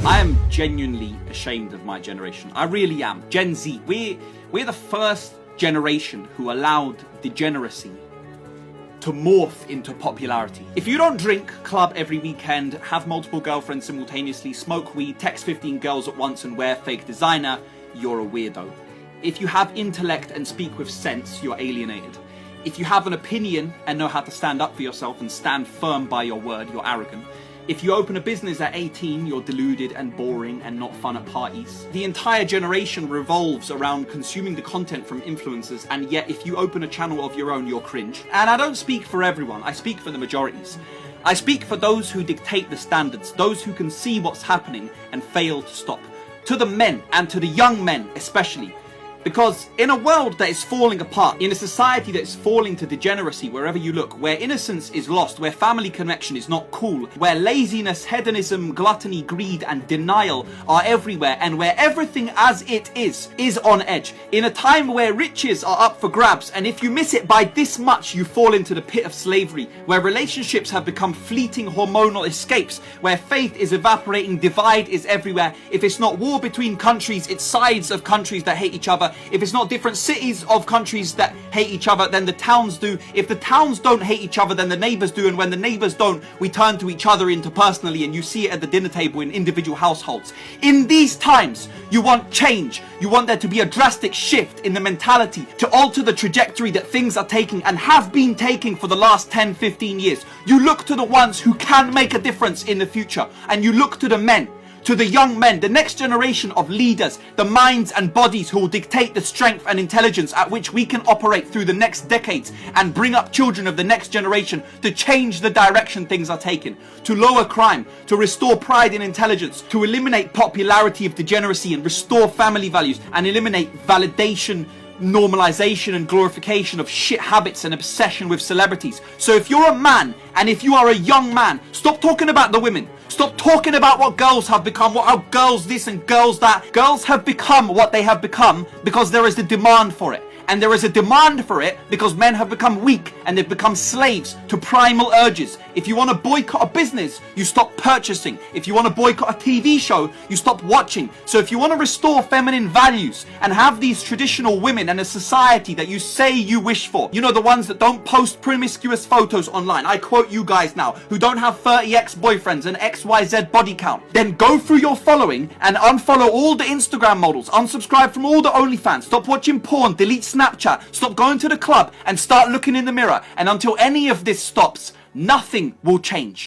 I am genuinely ashamed of my generation. I really am. Gen Z, we're the first generation who allowed degeneracy to morph into popularity. If you don't drink, club every weekend, have multiple girlfriends simultaneously, smoke weed, text 15 girls at once and wear fake designer, you're a weirdo. If you have intellect and speak with sense, you're alienated. If you have an opinion and know how to stand up for yourself and stand firm by your word, you're arrogant. If you open a business at 18, you're deluded and boring and not fun at parties. The entire generation revolves around consuming the content from influencers, and yet if you open a channel of your own, you're cringe. And I don't speak for everyone, I speak for the majorities. I speak for those who dictate the standards, those who can see what's happening and fail to stop. To the men, and to the young men especially. Because in a world that is falling apart, in a society that is falling to degeneracy wherever you look, where innocence is lost, where family connection is not cool, where laziness, hedonism, gluttony, greed and denial are everywhere, and where everything as it is on edge, in a time where riches are up for grabs, and if you miss it by this much you fall into the pit of slavery, where relationships have become fleeting hormonal escapes, where faith is evaporating, divide is everywhere. If it's not war between countries, it's sides of countries that hate each other. If it's not different cities of countries that hate each other, then the towns do. If the towns don't hate each other, then the neighbours do. And when the neighbours don't, we turn to each other interpersonally, and you see it at the dinner table in individual households. In these times, you want change. You want there to be a drastic shift in the mentality to alter the trajectory that things are taking and have been taking for the last 10, 15 years. You look to the ones who can make a difference in the future, and you look to the men, to the young men, the next generation of leaders, the minds and bodies who will dictate the strength and intelligence at which we can operate through the next decades and bring up children of the next generation to change the direction things are taking, to lower crime, to restore pride in intelligence, to eliminate popularity of degeneracy and restore family values and eliminate validation, normalization and glorification of shit habits and obsession with celebrities. So if you're a man and if you are a young man, stop talking about the women. Stop talking about what girls have become, how girls this and girls that. Girls have become what they have become because there is a demand for it. And there is a demand for it because men have become weak and they've become slaves to primal urges. If you want to boycott a business, you stop purchasing. If you want to boycott a TV show, you stop watching. So if you want to restore feminine values and have these traditional women and a society that you say you wish for, you know, the ones that don't post promiscuous photos online, I quote you guys now, who don't have 30 ex-boyfriends and XYZ body count, then go through your following and unfollow all the Instagram models, unsubscribe from all the OnlyFans, stop watching porn, delete Snapchat, stop going to the club and start looking in the mirror. And until any of this stops, nothing will change.